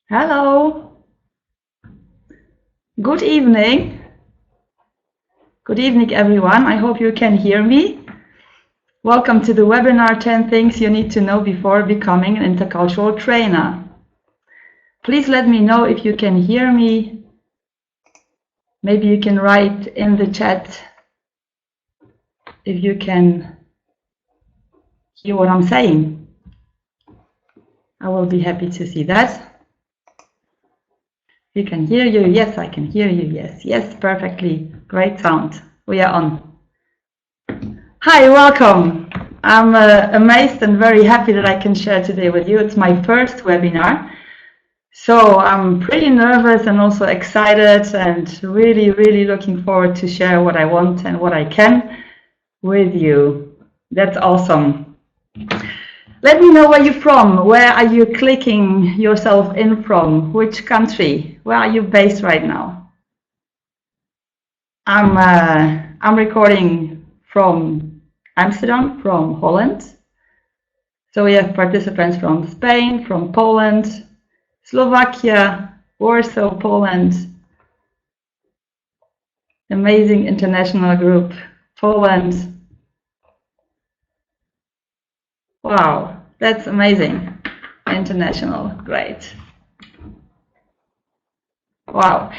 Hello. Good evening. Good evening, everyone. I hope you can hear me. Welcome to the webinar 10 Things You Need to Know Before Becoming an Intercultural Trainer. Please let me know if you can hear me. Maybe you can write in the chat if you can hear what I'm saying. I will be happy to see that. We can hear you. Yes, I can hear you. Yes, perfectly. Great sound. We are on. Hi, welcome. I'm amazed and very happy that I can share today with you. It's my first webinar. So I'm pretty nervous and also excited and really looking forward to share what I want and what I can with you. That's awesome. Let me know where you're from. Where are you clicking yourself in from? Which country? Where are you based right now? I'm recording from Amsterdam, from Holland. So we have participants from Spain, from Poland, Slovakia, Warsaw, Poland. Amazing international group, Poland. Wow, that's amazing. International, great. Wow.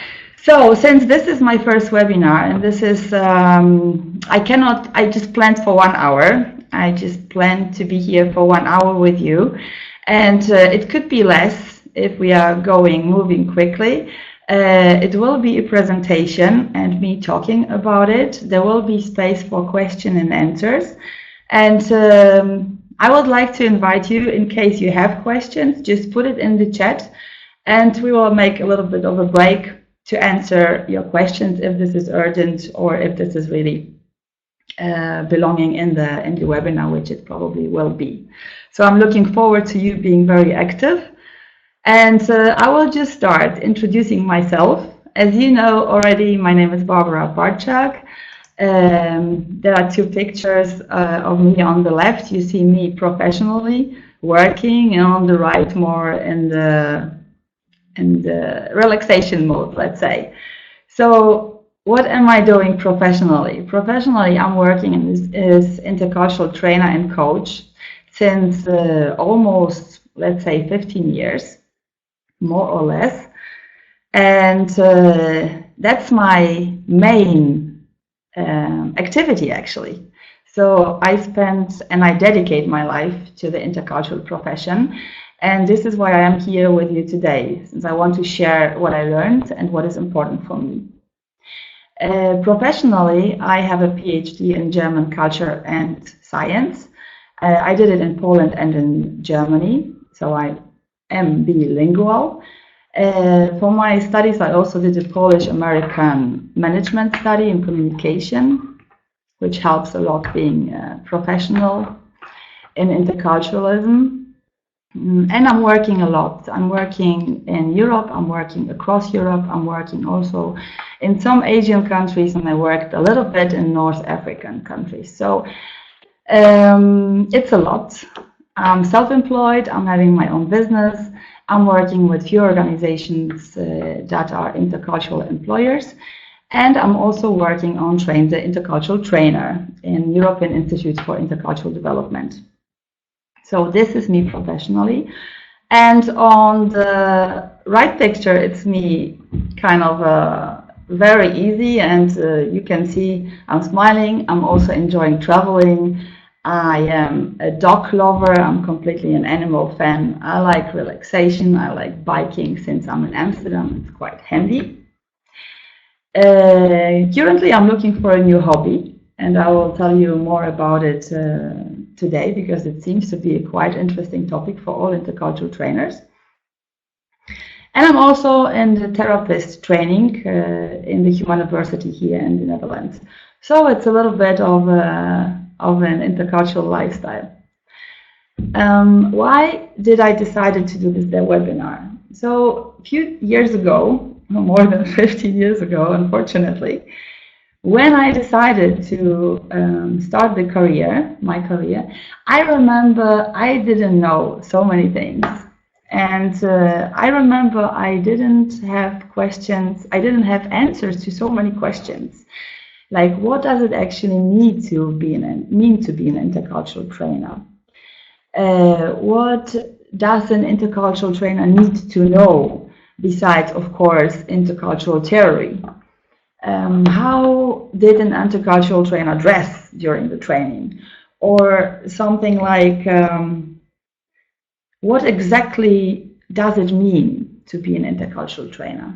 So since this is my first webinar, and this is, I just planned for 1 hour. I just planned to be here for 1 hour with you. And it could be less if we are moving quickly. It will be a presentation and me talking about it. There will be space for question and answers. And I would like to invite you, in case you have questions, just put it in the chat and we will make a little bit of a break to answer your questions if this is urgent or if this is really belonging in the webinar, which it probably will be. So I'm looking forward to you being very active. And I will just start introducing myself. As you know already, my name is Bartczak. There are two pictures of me on the left. You see me professionally working, and on the right more in the relaxation mode, let's say. So what am I doing professionally? Professionally, I'm working as intercultural trainer and coach since almost, let's say, 15 years, more or less. And that's my main activity, actually. So I spend and I dedicate my life to the intercultural profession. And this is why I am here with you today, since I want to share what I learned and what is important for me. Professionally, I have a PhD in German culture and science. I did it in Poland and in Germany, so I am bilingual. For my studies, I also did a Polish-American management study in communication, which helps a lot being professional in interculturalism. And I'm working a lot. I'm working in Europe, I'm working across Europe, I'm working also in some Asian countries, and I worked a little bit in North African countries. So it's a lot. I'm self-employed, I'm having my own business, I'm working with few organizations that are intercultural employers, and I'm also working on Train the Intercultural Trainer in European Institute for Intercultural Development. So this is me professionally. And on the right picture, it's me kind of very easy, and you can see I'm smiling. I'm also enjoying traveling. I am a dog lover. I'm completely an animal fan. I like relaxation. I like biking. Since I'm in Amsterdam, it's quite handy. Currently, I'm looking for a new hobby, and I will tell you more about it today, because it seems to be a quite interesting topic for all intercultural trainers. And I'm also in the therapist training in the Human University here in the Netherlands. So it's a little bit of an intercultural lifestyle. Why did I decide to do this webinar? So a few years ago, more than 15 years ago, unfortunately, when I decided to start my career, I remember I didn't know so many things. And I remember I didn't have questions, I didn't have answers to so many questions. Like, what does it actually mean to be an intercultural trainer? What does an intercultural trainer need to know besides, of course, intercultural theory? How did an intercultural trainer dress during the training? Or something like, what exactly does it mean to be an intercultural trainer?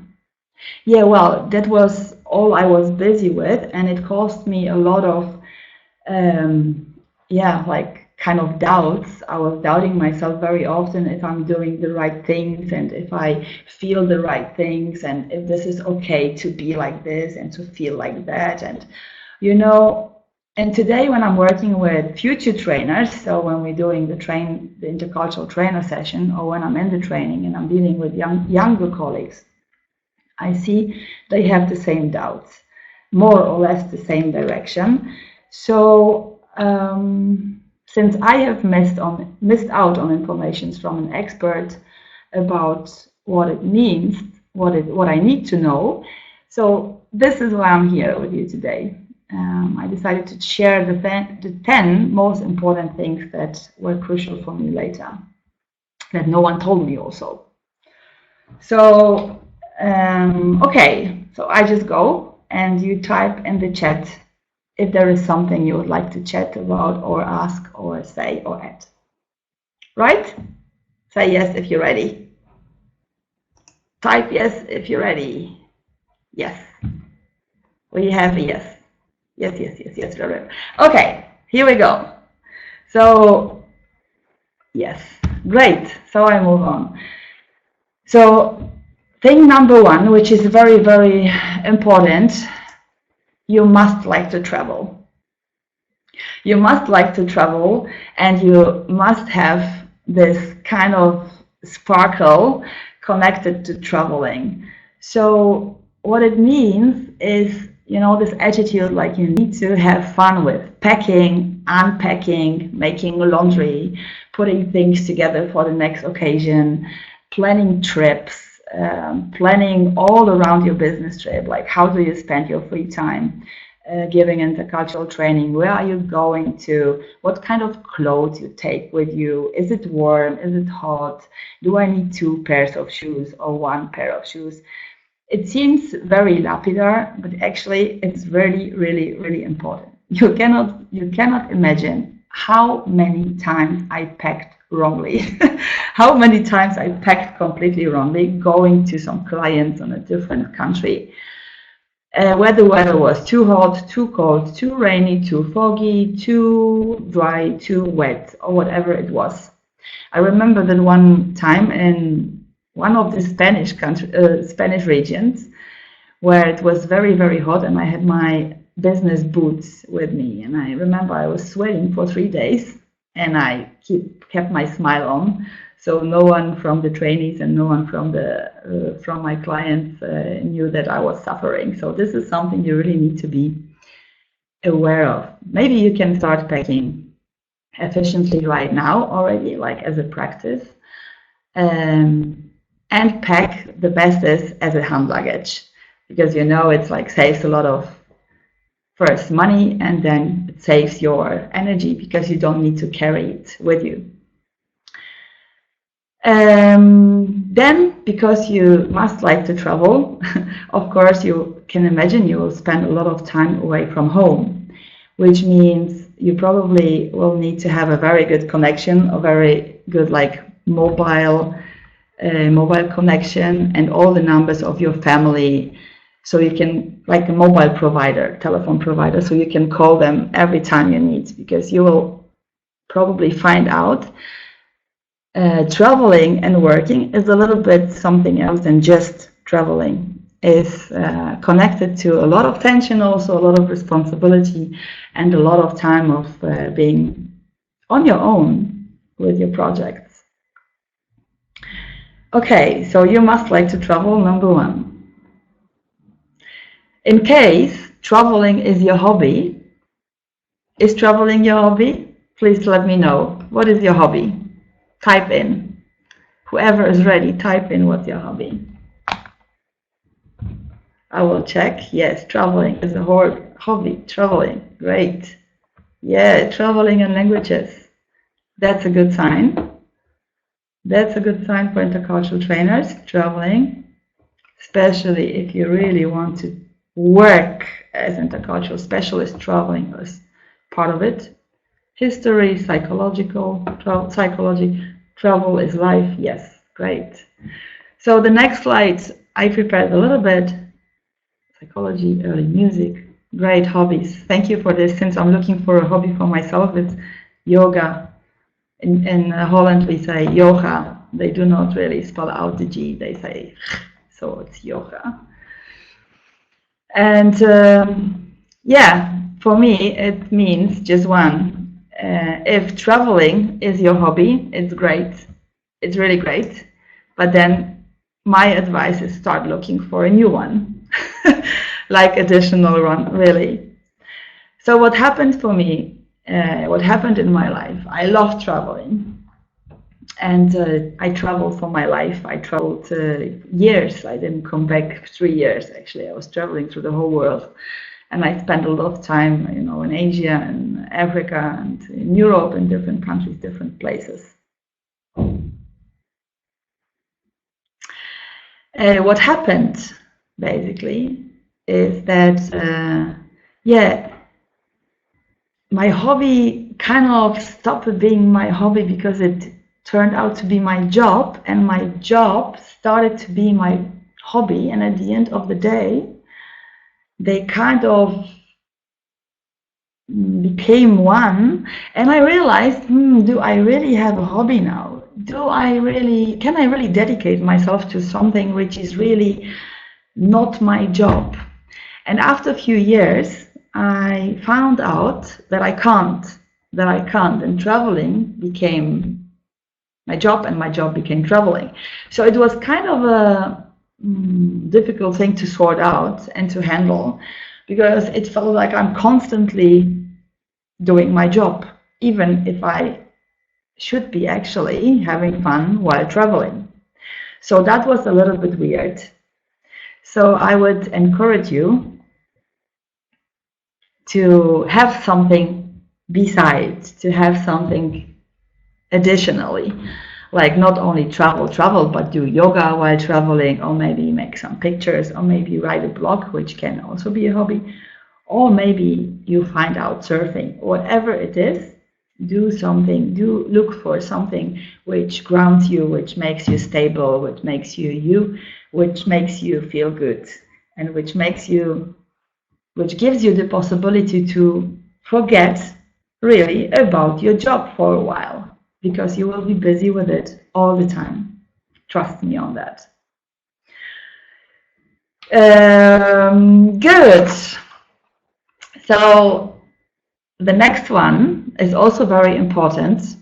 Yeah, well, that was all I was busy with, and it cost me a lot of, like kind of doubts. I was doubting myself very often if I'm doing the right things and if I feel the right things and if this is okay to be like this and to feel like that. And, you know, and today when I'm working with future trainers, so when we're doing the intercultural trainer session, or when I'm in the training and I'm dealing with younger colleagues, I see they have the same doubts, more or less the same direction. So since I have missed out on information from an expert about what it means, what I need to know, so this is why I'm here with you today. I decided to share the 10 most important things that were crucial for me later, that no one told me also. So, okay, so I just go and you type in the chat if there is something you would like to chat about or ask or say or add. Right? Say yes if you're ready. Type yes if you're ready. Yes. We have a yes. Yes. Very. Okay, here we go. So, yes, great. So I move on. So, thing number one, which is very, very important, you must like to travel. You must like to travel, and you must have this kind of sparkle connected to traveling. So what it means is, you know, this attitude, like you need to have fun with packing, unpacking, making laundry, putting things together for the next occasion, planning trips, planning all around your business trip, like how do you spend your free time, giving intercultural training, where are you going to, what kind of clothes you take with you, is it warm, is it hot, do I need 2 pairs of shoes or 1 pair of shoes? It seems very lapidar, but actually it's really, really, really important. You cannot imagine how many times I packed wrongly, how many times I packed completely wrongly, going to some clients in a different country, where the weather was too hot, too cold, too rainy, too foggy, too dry, too wet, or whatever it was. I remember that one time in one of the Spanish regions, where it was very, very hot, and I had my business boots with me, and I remember I was sweating for 3 days, and I kept my smile on, so no one from the trainees and no one from my clients knew that I was suffering. So this is something you really need to be aware of. Maybe you can start packing efficiently right now already, like as a practice. And pack the bestest as a hand luggage, because you know it's like saves a lot of first money, and then it saves your energy because you don't need to carry it with you. Then, because you must like to travel, of course you can imagine you will spend a lot of time away from home, which means you probably will need to have a very good connection, a very good like mobile connection, and all the numbers of your family, so you can, like a mobile provider, telephone provider, so you can call them every time you need, because you will probably find out traveling and working is a little bit something else than just traveling. It's connected to a lot of tension, also a lot of responsibility, and a lot of time of being on your own with your projects. Okay, so you must like to travel, number one. In case traveling is your hobby, is traveling your hobby? Please let me know. What is your hobby? Type in. Whoever is ready, type in what's your hobby. I will check. Yes, traveling is a hobby. Traveling, great. Yeah, traveling and languages. That's a good sign. That's a good sign for intercultural trainers, traveling, especially if you really want to work as intercultural specialist. Traveling is part of it. History, psychology, travel is life. Yes, great. So the next slides, I prepared a little bit. Psychology, early music, great hobbies. Thank you for this. Since I'm looking for a hobby for myself, it's yoga. In Holland, we say yoga. They do not really spell out the G. They say, so it's yoga. And yeah, for me, it means just one. If traveling is your hobby, it's great. It's really great. But then my advice is start looking for a new one, like additional one, really. So what happened for me, what happened in my life, I love traveling. And I traveled for my life. I traveled years. I didn't come back 3 years, actually. I was traveling through the whole world. And I spent a lot of time, you know, in Asia and Africa and in Europe, in different countries, different places. What happened, basically, is that, yeah, my hobby kind of stopped being my hobby because it turned out to be my job, and my job started to be my hobby. And at the end of the day, they kind of became one, and I realized, do I really have a hobby now? Can I really dedicate myself to something which is really not my job? And after a few years, I found out that I can't, and traveling became my job, and my job became traveling. So it was kind of a difficult thing to sort out and to handle, because it felt like I'm constantly doing my job, even if I should be actually having fun while traveling. So that was a little bit weird. So I would encourage you to have something besides, to have something additionally, like not only travel, but do yoga while traveling, or maybe make some pictures, or maybe write a blog, which can also be a hobby, or maybe you find out surfing. Whatever it is, do something, look for something which grounds you, which makes you stable, which makes you you, which makes you feel good, and which gives you the possibility to forget really about your job for a while, because you will be busy with it all the time. Trust me on that. Good. So the next one is also very important,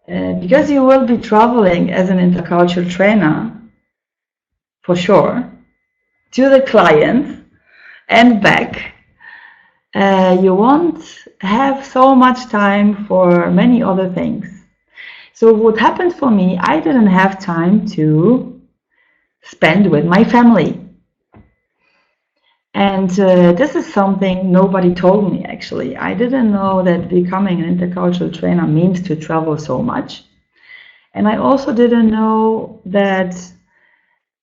because you will be traveling as an intercultural trainer, for sure, to the client and back. You won't have so much time for many other things. So what happened for me, I didn't have time to spend with my family. And this is something nobody told me, actually. I didn't know that becoming an intercultural trainer means to travel so much. And I also didn't know that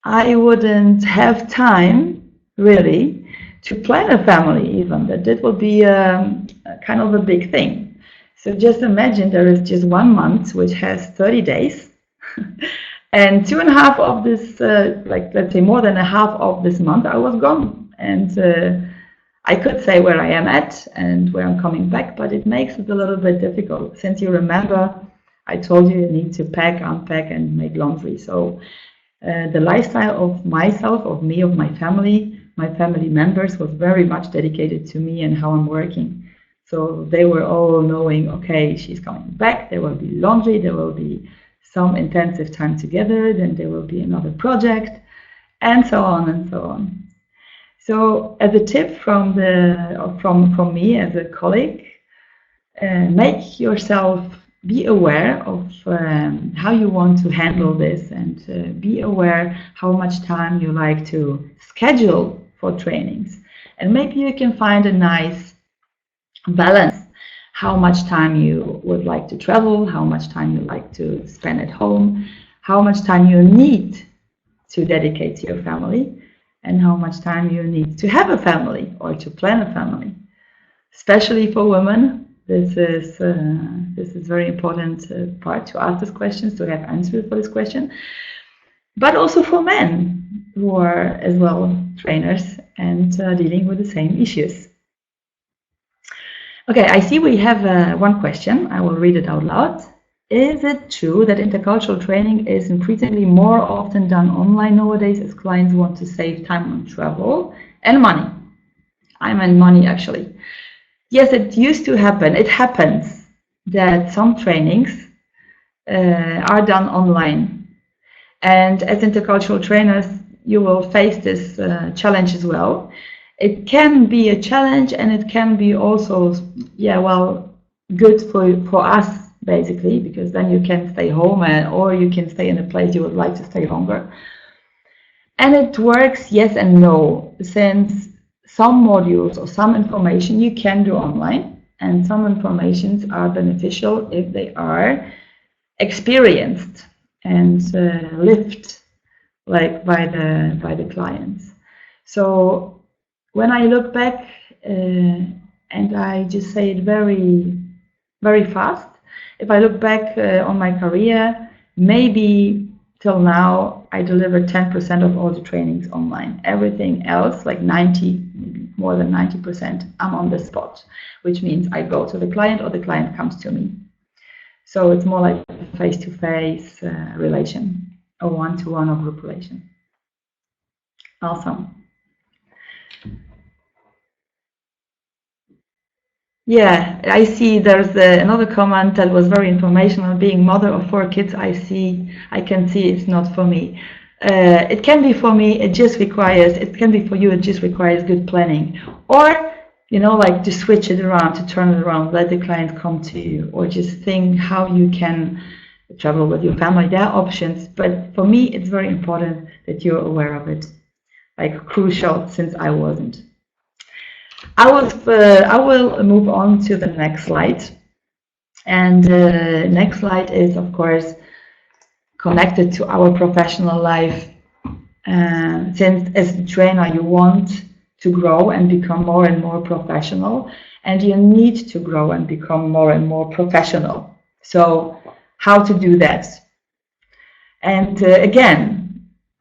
I wouldn't have time, really, to plan a family even, that it will be kind of a big thing. So just imagine there is just 1 month which has 30 days, and 2.5 of this, like let's say more than a half of this month, I was gone. And I could say where I am at and where I'm coming back, but it makes it a little bit difficult. Since you remember, I told you need to pack, unpack, and make laundry. So the lifestyle of myself, of me, of my family members was very much dedicated to me and how I'm working. So they were all knowing, okay, she's coming back, there will be laundry, there will be some intensive time together, then there will be another project, and so on and so on. So as a tip from me as a colleague, make yourself be aware of how you want to handle this, and be aware how much time you like to schedule for trainings. And maybe you can find a nice balance, how much time you would like to travel, how much time you like to spend at home, how much time you need to dedicate to your family, and how much time you need to have a family or to plan a family. Especially for women, this is very important part to ask this question, to have answers for this question. But also for men who are as well trainers and dealing with the same issues. Okay, I see we have one question. I will read it out loud. Is it true that intercultural training is increasingly more often done online nowadays as clients want to save time on travel and money? I meant money, actually. Yes, it used to happen. It happens that some trainings are done online. And as intercultural trainers, you will face this challenge as well. It can be a challenge, and it can be also, good for us, basically, because then you can stay home or you can stay in a place you would like to stay longer. And it works yes and no, since some modules or some information you can do online, and some informations are beneficial if they are experienced and lived like by the clients. So when I look back, and I just say it very, very fast, if I look back on my career, maybe till now I delivered 10% of all the trainings online. Everything else, like 90, maybe more than 90%, I'm on the spot, which means I go to the client or the client comes to me. So it's more like a face-to-face relation, a one-to-one or group relation. Awesome. Yeah, I see there's another comment that was very informational. Being mother of 4 kids, I can see it's not for me. It can be for me, it can be for you, it just requires good planning. Or, like to switch it around, to turn it around, let the client come to you, or just think how you can travel with your family. There are options, but for me, it's very important that you're aware of it. Like crucial, since I wasn't. I will move on to the next slide. And the next slide is, of course, connected to our professional life. Since as a trainer, you want to grow and become more and more professional, and you need to grow and become more and more professional. So how to do that? And again,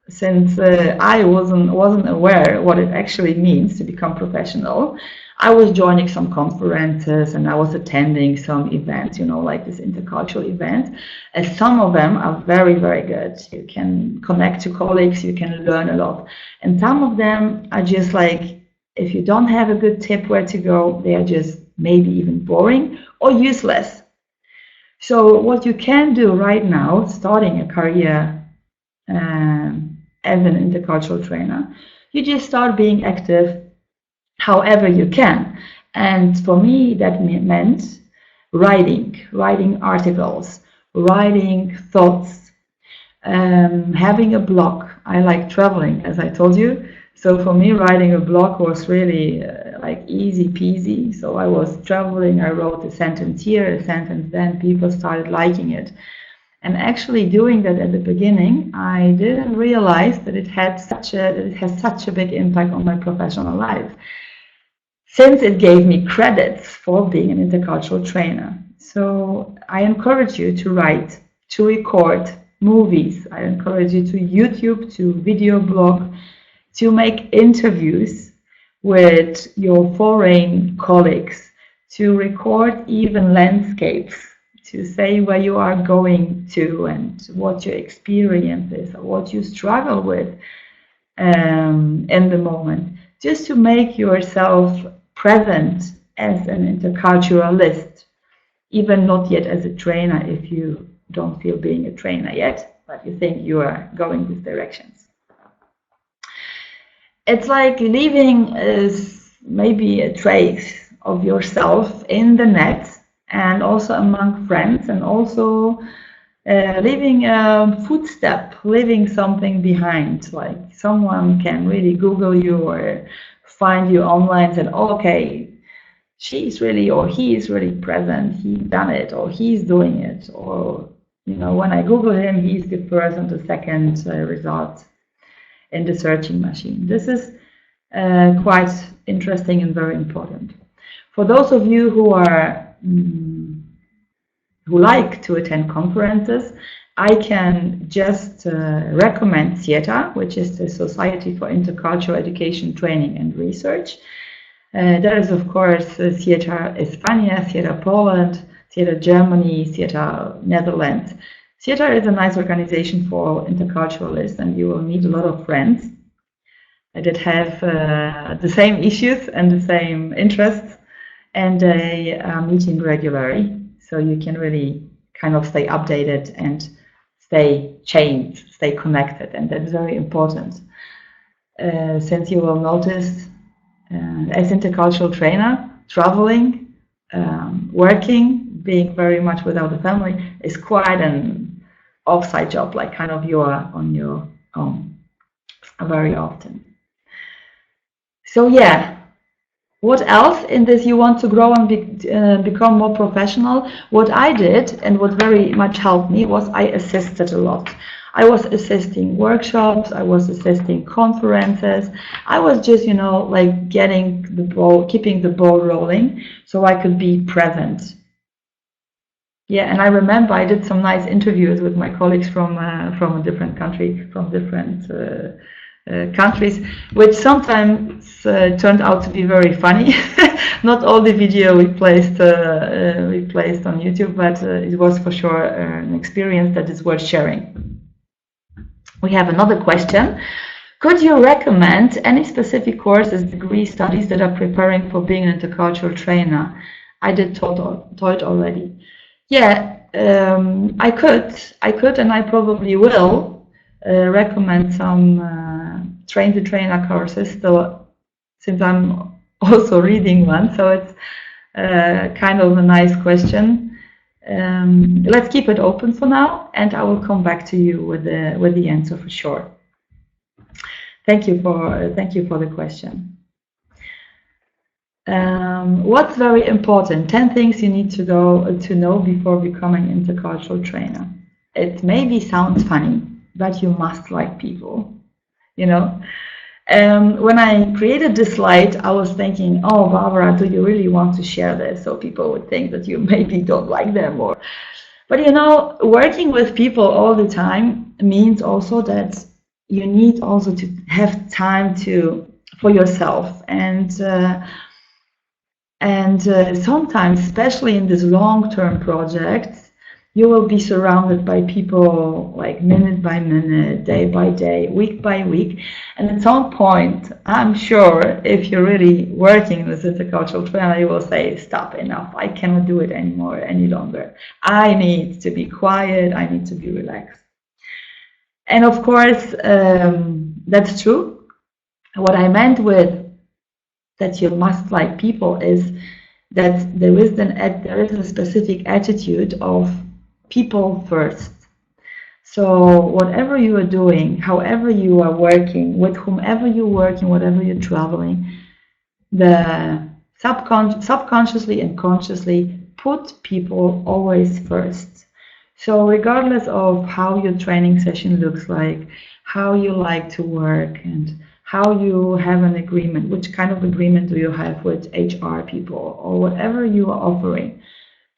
since I wasn't aware what it actually means to become professional, I was joining some conferences and I was attending some events, like this intercultural event. And some of them are very, very good. You can connect to colleagues, you can learn a lot. And some of them are just like, if you don't have a good tip where to go, they are just maybe even boring or useless. So what you can do right now, starting a career as an intercultural trainer, you just start being active however you can. And for me, that meant writing articles, writing thoughts, having a blog. I like traveling, as I told you. So for me, writing a blog was really like easy peasy. So I was traveling, I wrote a sentence here, a sentence then, people started liking it. And actually doing that at the beginning, I didn't realize that it has such a big impact on my professional life, since it gave me credits for being an intercultural trainer. So I encourage you to write, to record movies. I encourage you to YouTube, to video blog, to make interviews with your foreign colleagues, to record even landscapes, to say where you are going to and what your experience is or what you struggle with in the moment, just to make yourself present as an interculturalist, even not yet as a trainer if you don't feel being a trainer yet, but you think you are going these directions. It's like leaving maybe a trace of yourself in the net and also among friends, and also leaving a footstep, leaving something behind. Like someone can really Google you or find you online and say, oh, okay, she's really or he is really present, he's done it, or he's doing it, or when I Google him, he's the first and the second result in the searching machine. This is quite interesting and very important. For those of you who are who like to attend conferences, I can just recommend SIETA, which is the Society for Intercultural Education, Training and Research. There is, of course, SIETA España, SIETA Poland, SIETA Germany, SIETA Netherlands. SIETA is a nice organization for interculturalists, and you will meet a lot of friends that have the same issues and the same interests, and they are meeting regularly. So you can really kind of stay updated and stay chained, stay connected, and that's very important. Since you will notice, as intercultural trainer, traveling, working, being very much without a family is quite an off-site job, like kind of you are on your own very often. So yeah. What else in this you want to grow and become more professional? What I did and what very much helped me was I assisted a lot. I was assisting workshops, I was assisting conferences. I was just, like getting the ball, keeping the ball rolling so I could be present. Yeah, and I remember I did some nice interviews with my colleagues from a different country, from different countries, which sometimes turned out to be very funny. Not all the video we placed on YouTube, but it was for sure an experience that is worth sharing. We have another question. Could you recommend any specific courses, degree studies that are preparing for being an intercultural trainer? I did told already. Yeah, I could, and I probably will recommend some train-to-trainer courses, so since I'm also reading one, so it's kind of a nice question. Let's keep it open for now, and I will come back to you with the answer for sure. Thank you for the question. What's very important? 10 things you need to know before becoming an intercultural trainer. It maybe sounds funny, but you must like people. When I created this slide, I was thinking, oh, Barbara, do you really want to share this? So people would think that you maybe don't like them. But working with people all the time means also that you need also to have time for yourself. And sometimes, especially in this long-term projects, you will be surrounded by people like minute by minute, day by day, week by week. And at some point, I'm sure if you're really working with intercultural trainer, you will say, stop, enough. I cannot do it anymore, any longer. I need to be quiet. I need to be relaxed. And of course, that's true. What I meant with that you must like people is that there is a specific attitude of people first. So whatever you are doing, however you are working, with whomever you're working, whatever you're traveling, the subconsciously and consciously put people always first. So regardless of how your training session looks like, how you like to work, and how you have an agreement, which kind of agreement do you have with HR people, or whatever you are offering,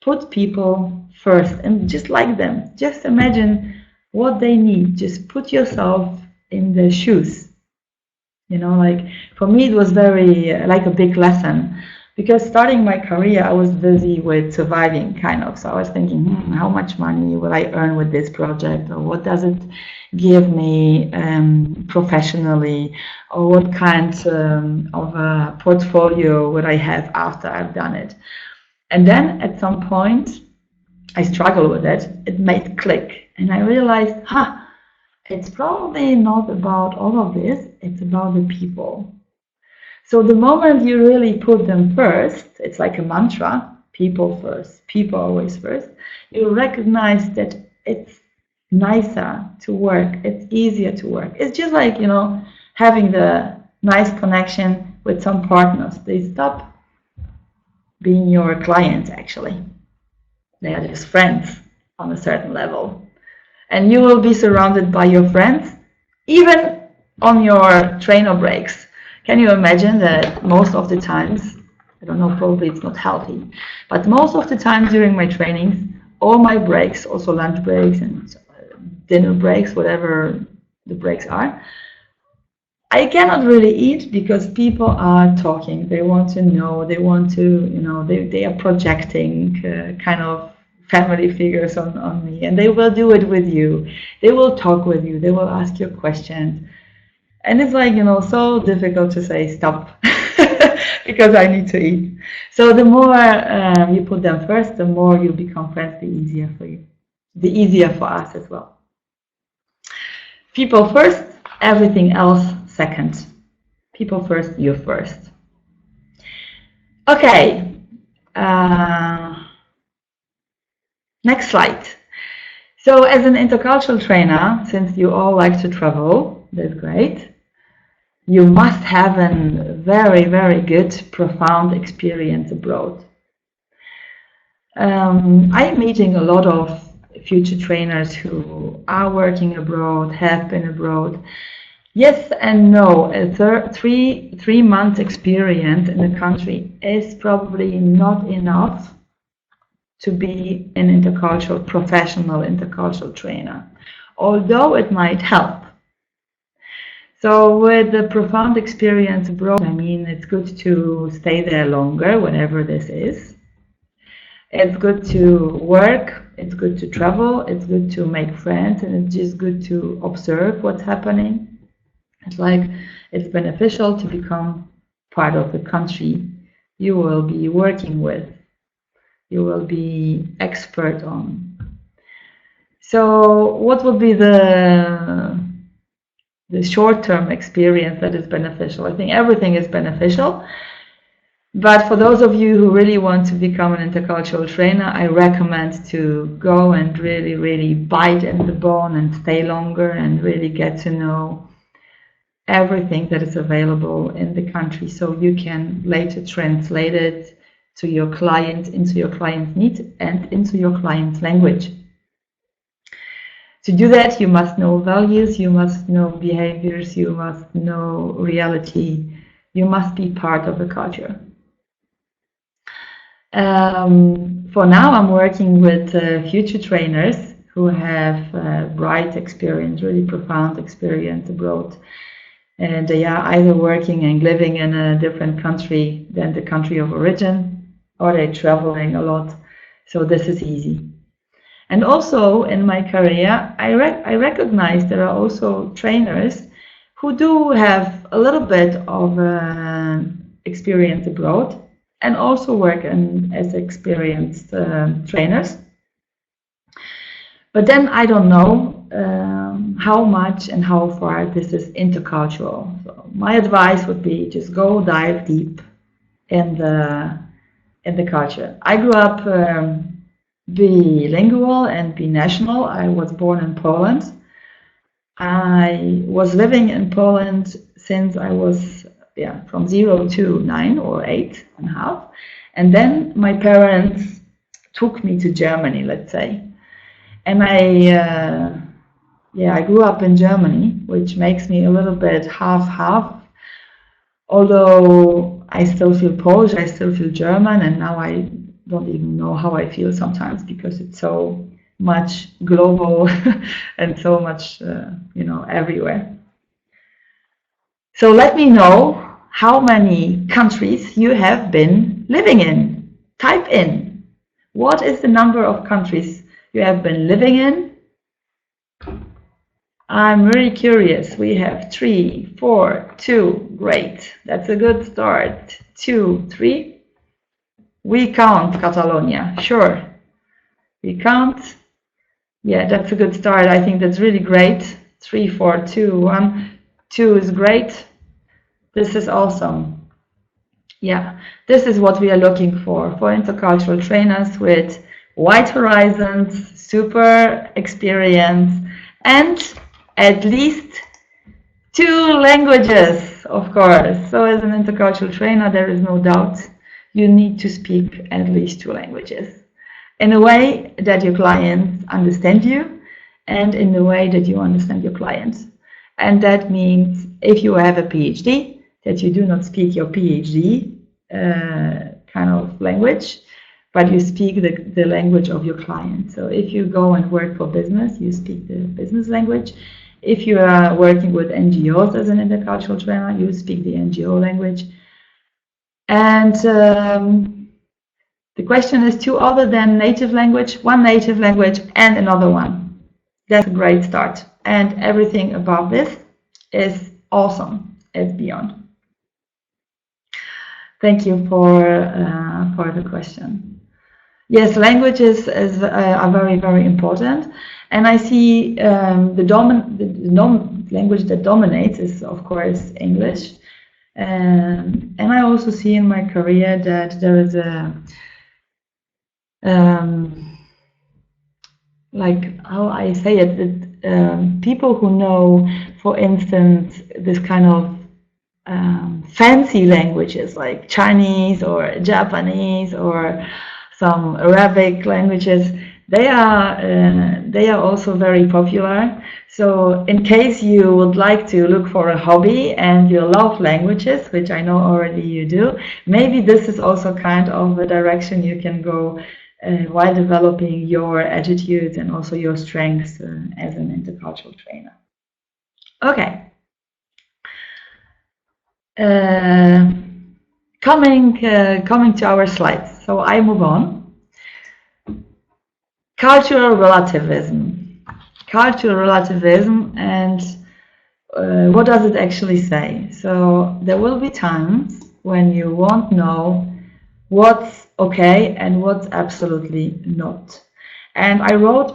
put people first and just like them. Just imagine what they need. Just put yourself in their shoes. Like for me, it was very like a big lesson, because starting my career, I was busy with surviving kind of. So I was thinking, how much money will I earn with this project, or what does it give me professionally, or what kind of a portfolio would I have after I've done it. And then at some point, I struggled with it. It made click. And I realized, it's probably not about all of this. It's about the people. So the moment you really put them first, it's like a mantra, people first, people always first, you recognize that it's nicer to work, it's easier to work. It's just like, you know, having the nice connection with some partners. They stop being your clients, actually. They are just friends on a certain level. And you will be surrounded by your friends, even on your trainer breaks. Can you imagine that most of the times, I don't know, probably it's not healthy, but most of the time during my trainings, all my breaks, also lunch breaks and dinner breaks, whatever the breaks are, I cannot really eat because people are talking. They want to know, they want to, you know, they are projecting kind of family figures on me, and they will do it with you. They will talk with you. They will ask you questions. And it's like, you know, so difficult to say stop because I need to eat. So the more you put them first, the more you become friends, the easier for you. The easier for us as well. People first, everything else second. People first, you first. Okay. Next slide. So as an intercultural trainer, since you all like to travel, that's great, you must have a very, very good, profound experience abroad. I'm meeting a lot of future trainers who are working abroad, have been abroad. Yes and no. A three month experience in a country is probably not enough to be an intercultural, professional intercultural trainer, although it might help. So with the profound experience abroad, I mean, it's good to stay there longer, whatever this is. It's good to work, it's good to travel, it's good to make friends, and it's just good to observe what's happening. It's like it's beneficial to become part of the country you will be working with, you will be expert on. So what would be the short-term experience that is beneficial? I think everything is beneficial. But for those of you who really want to become an intercultural trainer, I recommend to go and really, really bite in the bone and stay longer and really get to know everything that is available in the country, so you can later translate it to your client, into your client's needs and into your client's language. To do that, you must know values, you must know behaviors, you must know reality, you must be part of the culture. For now, I'm working with future trainers who have bright experience, really profound experience abroad. And they are either working and living in a different country than the country of origin, or they're traveling a lot. So this is easy. And also in my career, I recognize there are also trainers who do have a little bit of experience abroad and also work as experienced trainers. But then I don't know how much and how far this is intercultural. So my advice would be just go dive deep in the culture. I grew up bilingual and binational. I was born in Poland. I was living in Poland since I was from 0 to 9 or 8 and a half. And then my parents took me to Germany, let's say. And I grew up in Germany, which makes me a little bit half-half. Although I still feel Polish, I still feel German, and now I don't even know how I feel sometimes because it's so much global and so much, everywhere. So let me know how many countries you have been living in. Type in. What is the number of countries you have been living in? I'm really curious. We have 3, 4, 2. Great. That's a good start. 2, 3. We count Catalonia. Sure. We count. Yeah, that's a good start. I think that's really great. 3, 4, 2, 1. 2 is great. This is awesome. Yeah, this is what we are looking for intercultural trainers with wide horizons, super experience, and at least 2 languages, of course. So as an intercultural trainer, there is no doubt you need to speak at least 2 languages in a way that your clients understand you and in the way that you understand your clients. And that means if you have a PhD, that you do not speak your PhD kind of language, but you speak the language of your client. So if you go and work for business, you speak the business language. If you are working with NGOs as an intercultural trainer, you speak the NGO language. And the question is 2 other than native language, 1 native language and another one. That's a great start. And everything above this is awesome. It's beyond. Thank you for the question. Yes, languages are very, very important. And I see the language that dominates is, of course, English. And I also see in my career that there is a like how I say it, that people who know, for instance, this kind of fancy languages like Chinese or Japanese or some Arabic languages, they are also very popular. So in case you would like to look for a hobby and you love languages, which I know already you do, maybe this is also kind of a direction you can go while developing your attitudes and also your strengths as an intercultural trainer. Okay. Coming to our slides. So I move on. Cultural relativism. Cultural relativism, and what does it actually say? So there will be times when you won't know what's okay and what's absolutely not. And I wrote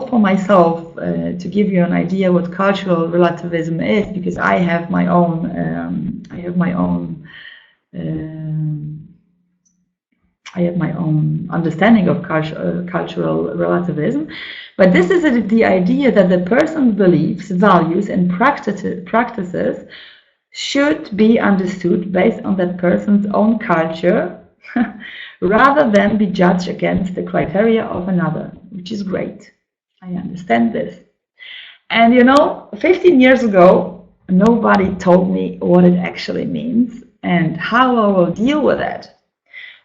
for myself to give you an idea what cultural relativism is, because I have my own understanding of cultural relativism. But this is the idea that the person's beliefs, values, and practices should be understood based on that person's own culture rather than be judged against the criteria of another, which is great. I understand this. And 15 years ago, nobody told me what it actually means and how I will deal with it.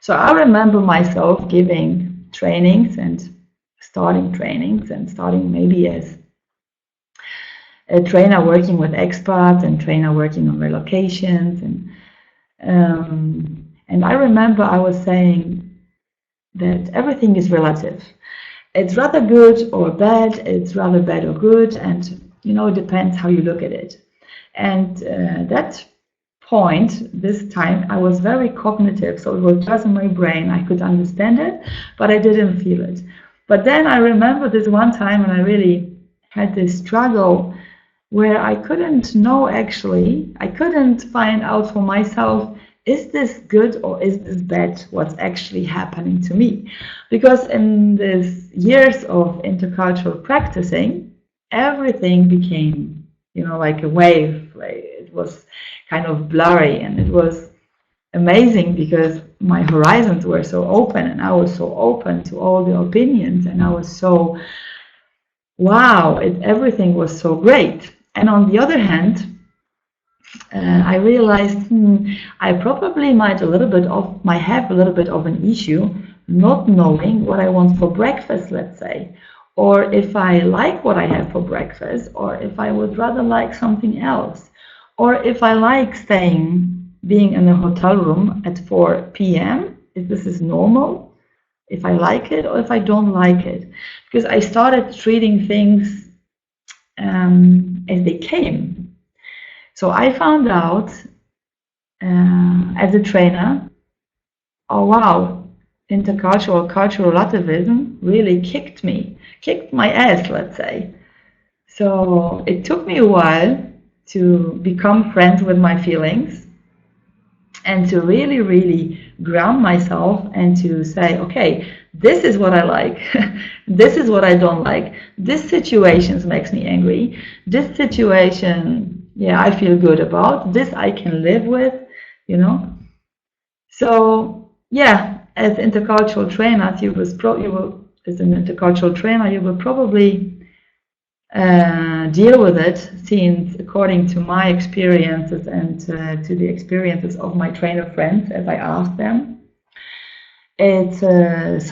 So I remember myself giving trainings and starting maybe as a trainer working with expats and trainer working on relocations, and I remember I was saying that everything is relative. It's rather good or bad, it's rather bad or good, and it depends how you look at it. And that point, this time, I was very cognitive, so it was just in my brain. I could understand it, but I didn't feel it. But then I remember this one time when I really had this struggle where I couldn't know actually, I couldn't find out for myself, is this good or is this bad, what's actually happening to me? Because in these years of intercultural practicing, everything became, like a wave. It was kind of blurry, and it was amazing because my horizons were so open, and I was so open to all the opinions, and I was so, wow, everything was so great. And on the other hand, I realized I probably might have a little bit of an issue not knowing what I want for breakfast, let's say, or if I like what I have for breakfast, or if I would rather like something else, or if I like being in a hotel room at 4 p.m., if this is normal, if I like it or if I don't like it. Because I started treating things as they came. So I found out as a trainer, oh wow, cultural relativism really kicked my ass, let's say. So it took me a while to become friends with my feelings. and to really, really ground myself and to say, okay, this is what I like, this is what I don't like, this situation makes me angry, this situation, yeah, I feel good about, this I can live with, you know. So yeah, as intercultural trainers, as an intercultural trainer, you will probably deal with it, since according to my experiences and to the experiences of my trainer friends, as I asked them, it's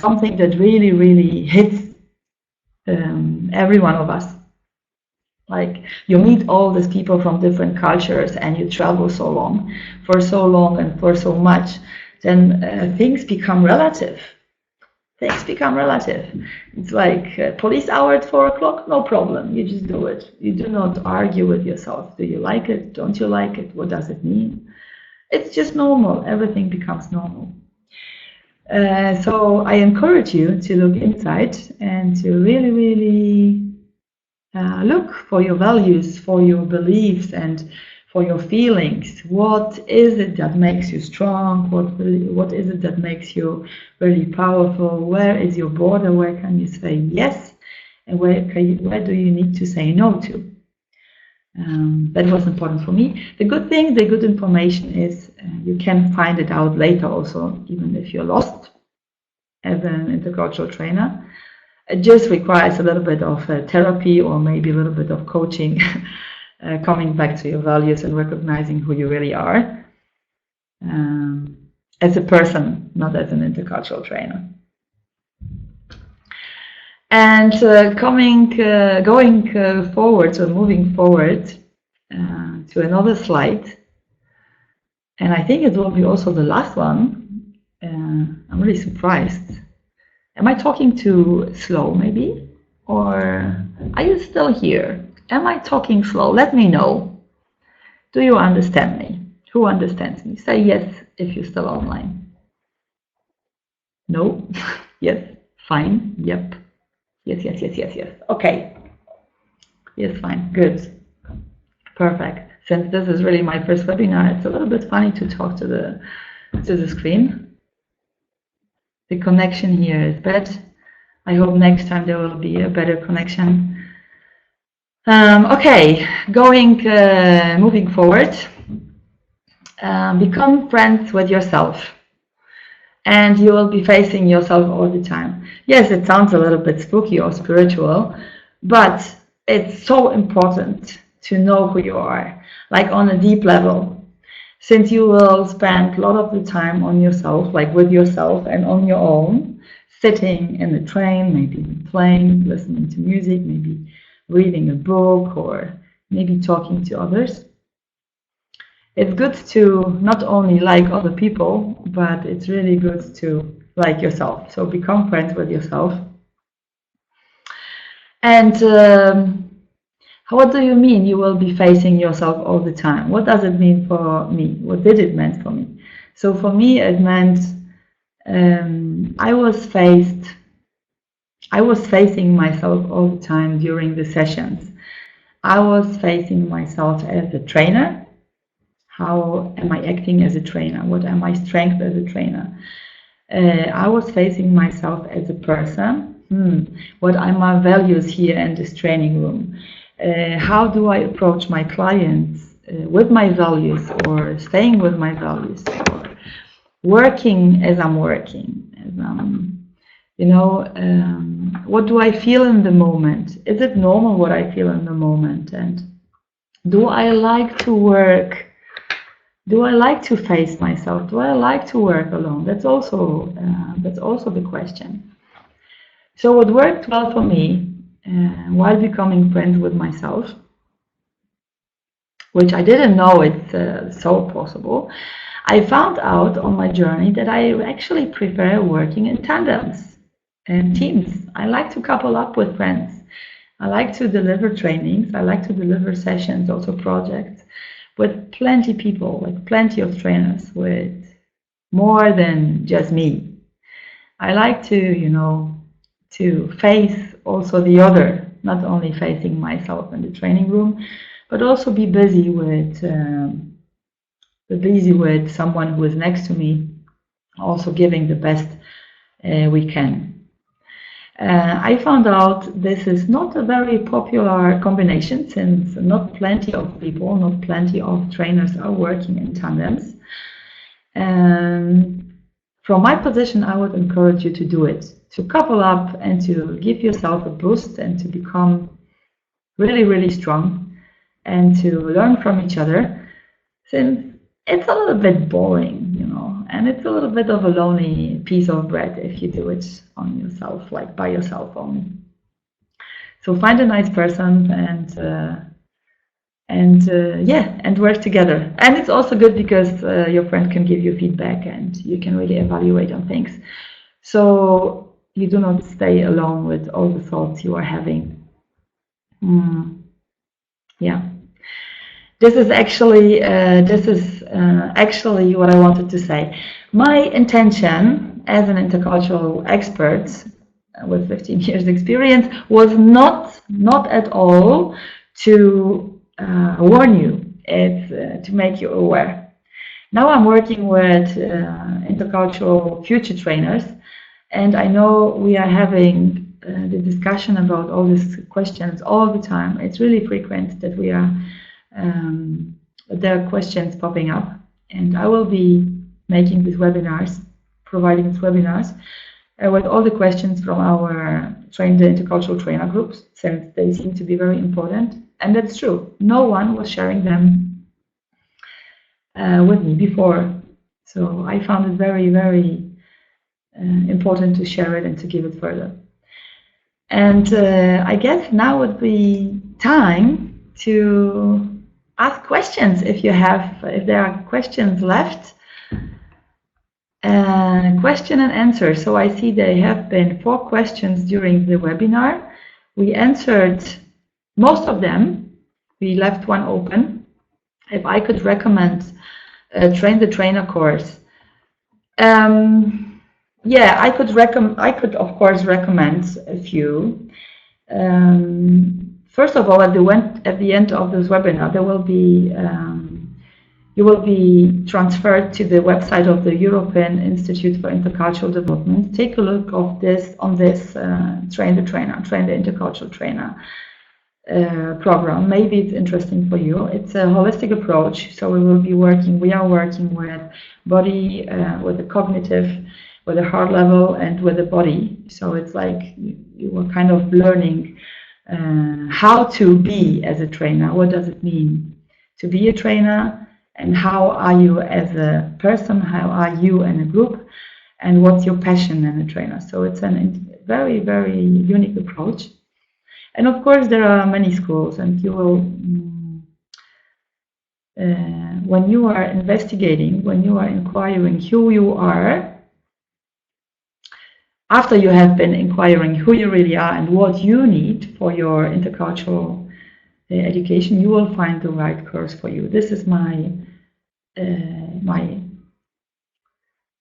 something that really, really hits every one of us. Like, you meet all these people from different cultures and you travel for so long and for so much, then things become relative. Things become relative. It's like police hour at 4 o'clock, no problem. You just do it. You do not argue with yourself. Do you like it? Don't you like it? What does it mean? It's just normal. Everything becomes normal. So I encourage you to look inside and to really, really look for your values, for your beliefs, and for your feelings. What is it that makes you strong? What is it that makes you really powerful? Where is your border? Where can you say yes? And where do you need to say no to? That was important for me. The good thing, the good information is you can find it out later also, even if you're lost as an intercultural trainer. It just requires a little bit of therapy, or maybe a little bit of coaching, coming back to your values and recognizing who you really are as a person, not as an intercultural trainer. And going forward, so moving forward to another slide, and I think it will be also the last one. I'm really surprised. Am I talking too slow, maybe? Or are you still here? Am I talking slow? Let me know. Do you understand me? Who understands me? Say yes if you're still online. No? Yes? Fine? Yep. Yes, yes, yes, yes, yes. Okay. Yes, fine. Good. Perfect. Since this is really my first webinar, it's a little bit funny to talk to the screen. The connection here is bad. I hope next time there will be a better connection. Okay, moving forward. Become friends with yourself, and you will be facing yourself all the time. Yes, it sounds a little bit spooky or spiritual, but it's so important to know who you are, like on a deep level. Since you will spend a lot of the time on yourself, like with yourself and on your own, sitting in the train, maybe playing, listening to music, maybe reading a book, or maybe talking to others. It's good to not only like other people, but it's really good to like yourself. So become friends with yourself. And what do you mean you will be facing yourself all the time? What does it mean for me? What did it mean for me? So for me, it meant I was facing myself all the time during the sessions. I was facing myself as a trainer. How am I acting as a trainer? What are my strengths as a trainer? I was facing myself as a person. What are my values here in this training room? How do I approach my clients with my values, or staying with my values, or working as I'm working? What do I feel in the moment? Is it normal what I feel in the moment? And do I like to work? Do I like to face myself? Do I like to work alone? That's also the question. So what worked well for me while becoming friends with myself, which I didn't know it's so possible, I found out on my journey that I actually prefer working in tandems and teams. I like to couple up with friends. I like to deliver trainings. I like to deliver sessions, also projects, with plenty of people, like plenty of trainers, with more than just me. I like to face also the other, not only facing myself in the training room, but also be busy with busy with someone who is next to me, also giving the best we can. I found out this is not a very popular combination, since not plenty of people, not plenty of trainers are working in tandems. From my position, I would encourage you to do it, to couple up and to give yourself a boost and to become really, really strong and to learn from each other, since it's a little bit boring, you know, and it's a little bit of a lonely piece of bread if you do it on yourself, like by yourself only. So find a nice person and work together. And it's also good because your friend can give you feedback and you can really evaluate on things. So you do not stay alone with all the thoughts you are having. Yeah. This is actually what I wanted to say. My intention as an intercultural expert with 15 years experience was not at all to warn you. It's to make you aware. Now I'm working with intercultural future trainers, and I know we are having the discussion about all these questions all the time. It's really frequent that we are there are questions popping up, and I will be making these webinars, providing these webinars with all the questions from our intercultural trainer groups, since they seem to be very important. And that's true. No one was sharing them with me before. So I found it very, very important to share it and to give it further. And I guess now would be time to ask questions if there are questions left. Question and answer. So I see there have been 4 questions during the webinar. We answered most of them. We left one open. If I could recommend Train the Trainer course, yeah, I could of course recommend a few. First of all, at the end of this webinar, there will be you will be transferred to the website of the European Institute for Intercultural Development. Take a look on this Train the Intercultural Trainer program. Maybe it's interesting for you. It's a holistic approach, so we are working with body, with the cognitive, with the heart level, and with the body. So it's like you are kind of learning how to be as a trainer. What does it mean to be a trainer? And how are you as a person? How are you in a group? And what's your passion in a trainer? So it's a very, very unique approach. And of course, there are many schools, and you will, when you are investigating, when you are inquiring who you are, after you have been inquiring who you really are and what you need for your intercultural education, you will find the right course for you. This is my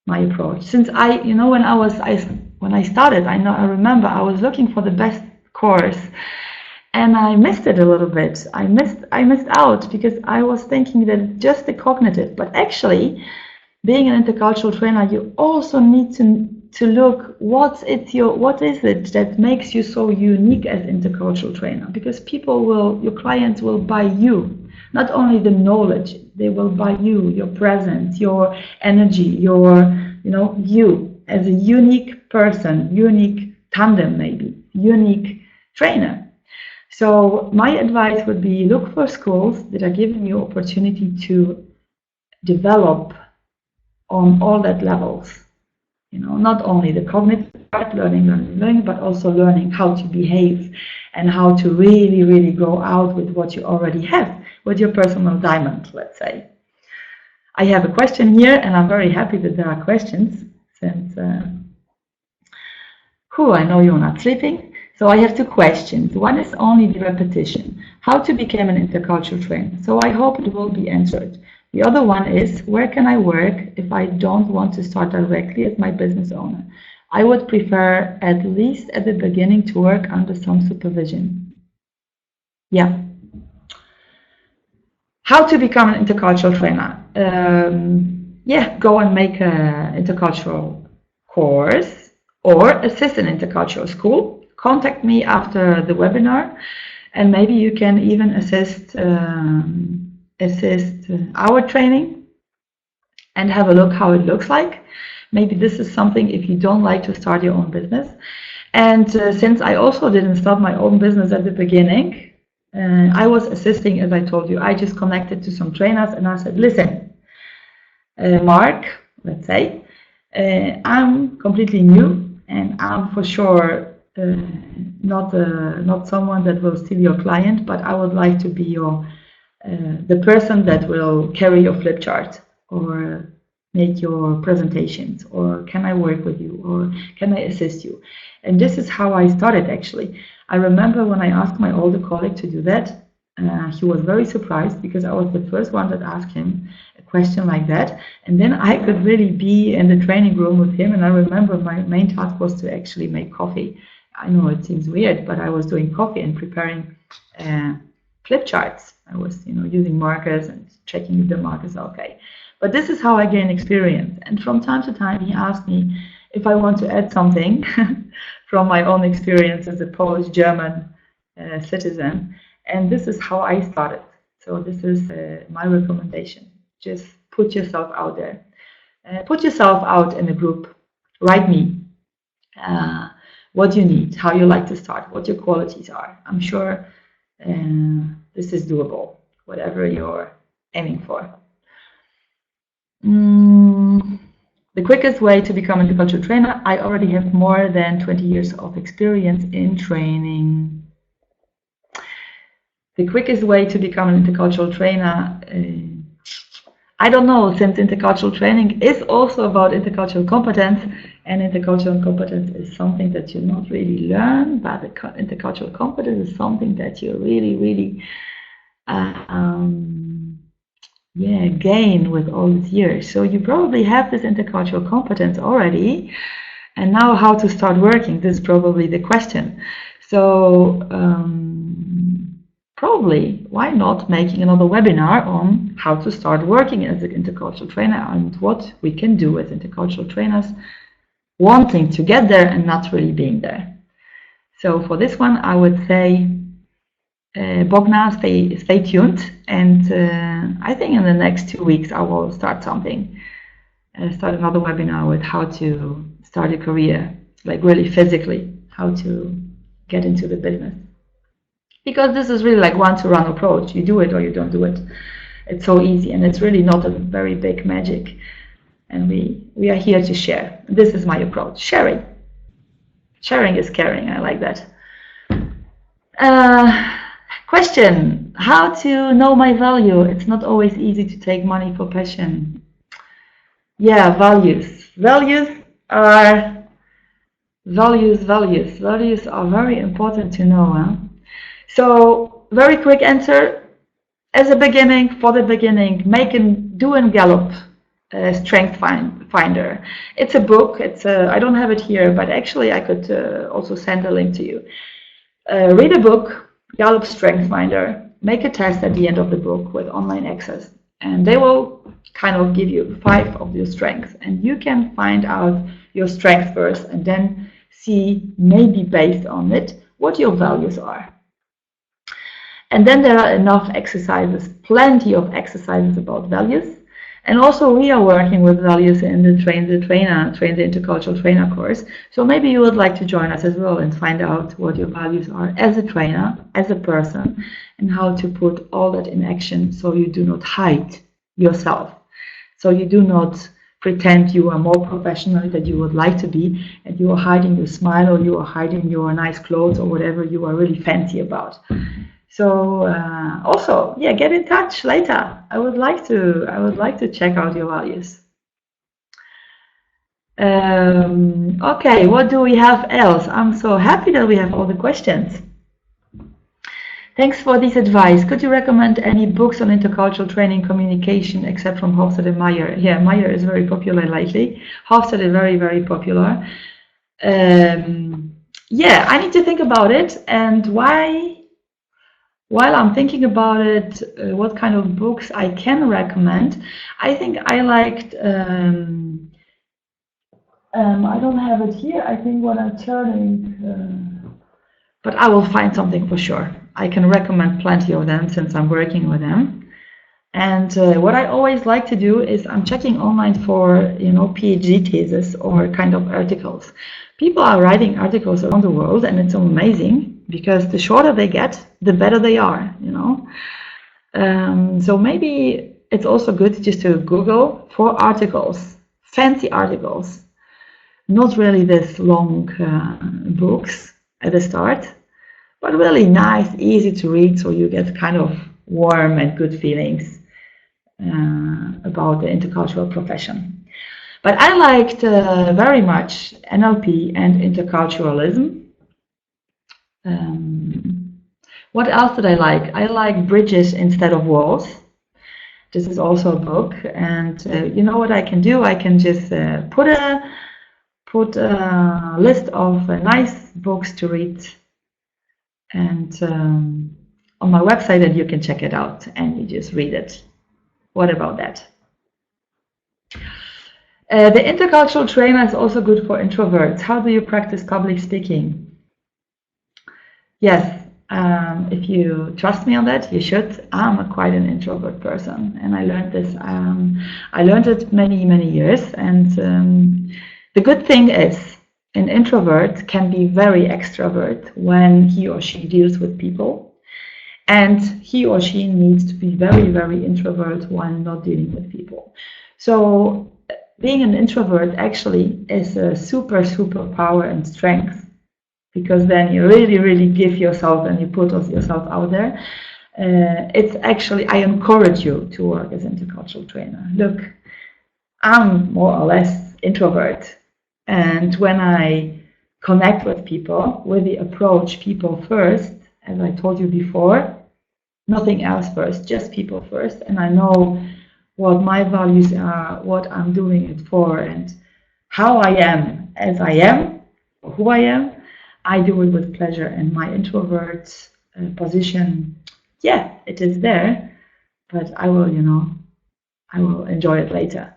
approach. Since when I started, I remember I was looking for the best course, and I missed it a little bit. I missed out because I was thinking that just the cognitive, but actually, being an intercultural trainer, you also need to look what is it that makes you so unique as intercultural trainer, because your clients will buy you. Not only the knowledge, they will buy you, your presence, your energy, you as a unique person, unique tandem maybe, unique trainer. So my advice would be look for schools that are giving you opportunity to develop on all that levels. Not only the cognitive part, learning, but also learning how to behave and how to really, really go out with what you already have, with your personal diamond, let's say. I have a question here, and I'm very happy that there are questions, since I know you're not sleeping. So I have 2 questions. One is only the repetition. How to become an intercultural trainer? So I hope it will be answered. The other one is, where can I work if I don't want to start directly as my business owner? I would prefer, at least at the beginning, to work under some supervision. Yeah. How to become an intercultural trainer? yeah, go and make an intercultural course or assist an intercultural school. Contact me after the webinar, and maybe you can even assist our training and have a look how it looks like. Maybe this is something if you don't like to start your own business. And since I also didn't start my own business at the beginning, I was assisting, as I told you. I just connected to some trainers and I said, listen, Mark, let's say, I'm completely new and I'm for sure not someone that will steal your client, but I would like to be the person that will carry your flip chart or make your presentations, or can I work with you, or can I assist you? And this is how I started, actually. I remember when I asked my older colleague to do that, he was very surprised because I was the first one that asked him a question like that. And then I could really be in the training room with him. And I remember my main task was to actually make coffee. I know it seems weird, but I was doing coffee and preparing flip charts. I was, using markers and checking if the markers are okay. But this is how I gain experience. And from time to time, he asked me if I want to add something from my own experience as a Polish-German citizen. And this is how I started. So this is my recommendation. Just put yourself out there. Put yourself out in a group. Write me what you need, how you like to start, what your qualities are. I'm sure this is doable, whatever you're aiming for. The quickest way to become an intercultural trainer, I already have more than 20 years of experience in training. The quickest way to become an intercultural trainer, I don't know, since intercultural training is also about intercultural competence, and intercultural competence is something that you not really learn, but the intercultural competence is something that you really gain with all these years. So you probably have this intercultural competence already, and now how to start working, this is probably the question. So probably, why not making another webinar on how to start working as an intercultural trainer and what we can do as intercultural trainers wanting to get there and not really being there. So for this one, I would say, Bogna, stay tuned, and I think in the next 2 weeks I will start something, start another webinar with how to start a career, like really physically, how to get into the business. Because this is really like one-to-one approach. You do it or you don't do it. It's so easy, and it's really not a very big magic. And we are here to share. This is my approach, sharing. Sharing is caring, I like that. Question, how to know my value? It's not always easy to take money for passion. Yeah, values. Values are very important to know. Huh? So, very quick answer. As a beginning, for the beginning, do a Gallup Strength Finder. It's a book. I don't have it here, but actually I could also send a link to you. Read a book, Gallup Strength Finder. Make a test at the end of the book with online access, and they will kind of give you 5 of your strengths, and you can find out your strengths first, and then see, maybe based on it, what your values are. And then there are enough exercises, plenty of exercises about values. And also we are working with values in the Train the Intercultural Trainer course. So maybe you would like to join us as well and find out what your values are as a trainer, as a person, and how to put all that in action so you do not hide yourself. So you do not pretend you are more professional than you would like to be, and you are hiding your smile, or you are hiding your nice clothes, or whatever you are really fancy about. So also, yeah, get in touch later. I would like to check out your values. Okay, what do we have else? I'm so happy that we have all the questions. Thanks for this advice. Could you recommend any books on intercultural training communication except from Hofstede and Meyer? Yeah, Meyer is very popular lately. Hofstede is very, very popular. Yeah, I need to think about it. And why while I'm thinking about it, what kind of books I can recommend, I think I liked, I don't have it here, I think what I'm turning, but I will find something for sure. I can recommend plenty of them since I'm working with them. And what I always like to do is I'm checking online for, you know, PhD thesis or kind of articles. People are writing articles around the world, and it's amazing because the shorter they get, the better they are, you know. So maybe it's also good just to Google for articles, fancy articles, not really this long books at the start, but really nice, easy to read, so you get kind of warm and good feelings about the intercultural profession. But I liked very much NLP and interculturalism. What else did I like? I like Bridges Instead of Walls. This is also a book, and you know what I can do? I can just put a list of nice books to read, and on my website, and you can check it out, and you just read it. What about that? The intercultural trainer is also good for introverts. How do you practice public speaking? Yes, if you trust me on that, you should. I'm quite an introvert person, and I learned this. I learned it many years, and the good thing is an introvert can be very extrovert when he or she deals with people, and he or she needs to be very introvert when not dealing with people. So being an introvert actually is a super power and strength, because then you really give yourself and you put yourself out there. It's actually, I encourage you to work as an intercultural trainer. Look, I'm more or less introvert, and when I connect with people with the approach people first, as I told you before, nothing else first, just people first, and I know what my values are, what I'm doing it for, and how I am as I am, or who I am, I do it with pleasure. And my introvert position, yeah, it is there, but I will, you know, I will enjoy it later.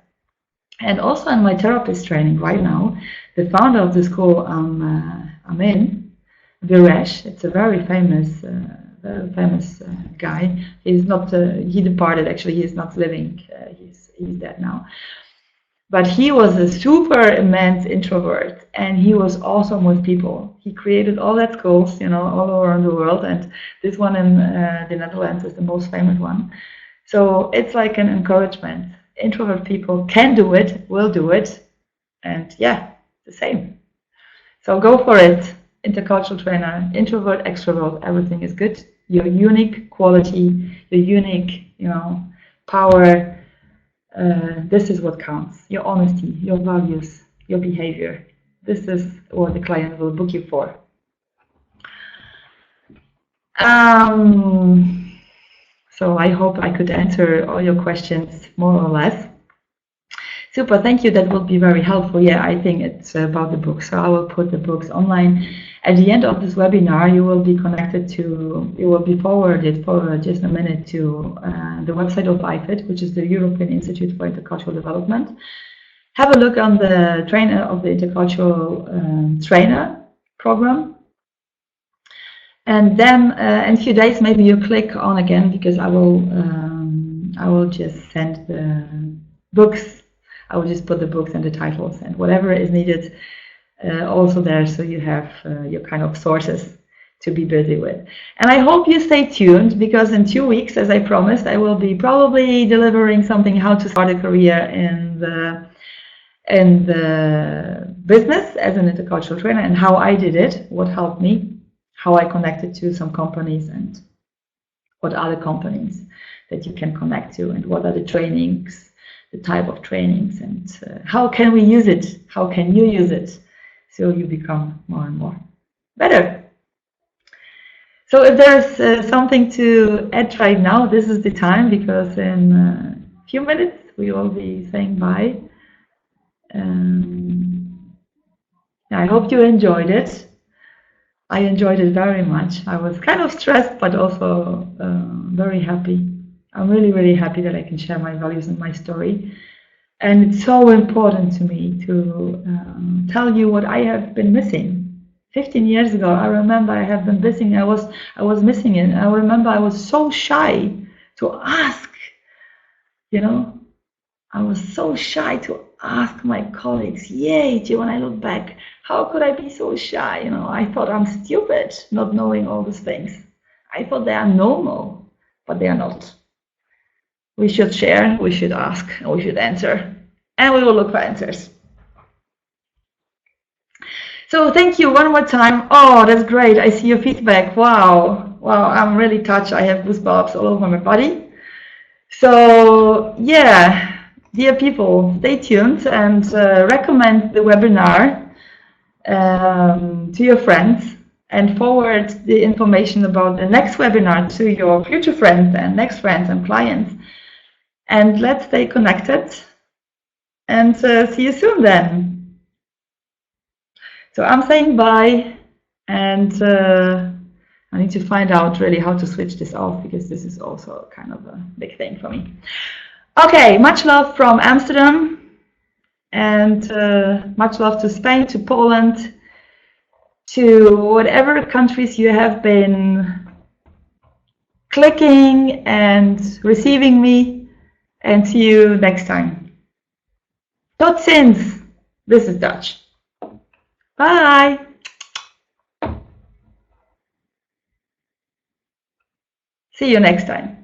And also in my therapist training right now, the founder of the school I'm in, Viresh, it's a very famous guy. He's not. He departed. Actually, he's not living. He's dead now. But he was a super immense introvert, and he was awesome with people. He created all that schools, you know, all around the world, and this one in the Netherlands is the most famous one. So it's like an encouragement. Introvert people can do it, will do it, and yeah, the same. So go for it. Intercultural trainer, introvert, extrovert, everything is good. Your unique quality, your unique, you know, power. This is what counts. Your honesty, your values, your behavior. This is what the client will book you for. So I hope I could answer all your questions more or less. Super, thank you. That will be very helpful. Yeah, I think it's about the books. So I will put the books online. At the end of this webinar, you will be connected to, you will be forwarded for just a minute to the website of EIFID, which is the European Institute for Intercultural Development. Have a look on the trainer of the Intercultural Trainer program. And then in a few days, maybe you click on again, because I will just send the books. I will just put the books and the titles and whatever is needed also there, so you have your kind of sources to be busy with. And I hope you stay tuned, because in 2 weeks, as I promised, I will be probably delivering something how to start a career in the business as an intercultural trainer, and how I did it, what helped me, how I connected to some companies, and what are the companies that you can connect to, and what are the trainings, the type of trainings, and how can we use it, how can you use it, so you become more and more better. So if there's something to add right now, this is the time, because in a few minutes we will be saying bye. I hope you enjoyed it. I enjoyed it very much. I was kind of stressed, but also very happy. I'm really, really happy that I can share my values and my story. And it's so important to me to tell you what I have been missing. 15 years ago, I remember I have been missing. I was missing it. I remember I was so shy to ask. You know, I was so shy to ask my colleagues. Yay, when I look back, how could I be so shy? You know, I thought I'm stupid not knowing all these things. I thought they are normal, but they are not. We should share, we should ask, and we should answer, and we will look for answers. So thank you one more time. Oh, that's great. I see your feedback. Wow. Wow, I'm really touched. I have goosebumps all over my body. So yeah, dear people, stay tuned and recommend the webinar to your friends and forward the information about the next webinar to your future friends and next friends and clients. And let's stay connected and see you soon then. So I'm saying bye, and I need to find out really how to switch this off, because this is also kind of a big thing for me. Okay, much love from Amsterdam, and much love to Spain, to Poland, to whatever countries you have been clicking and receiving me, and see you next time. Tot ziens. This is Dutch. Bye. See you next time.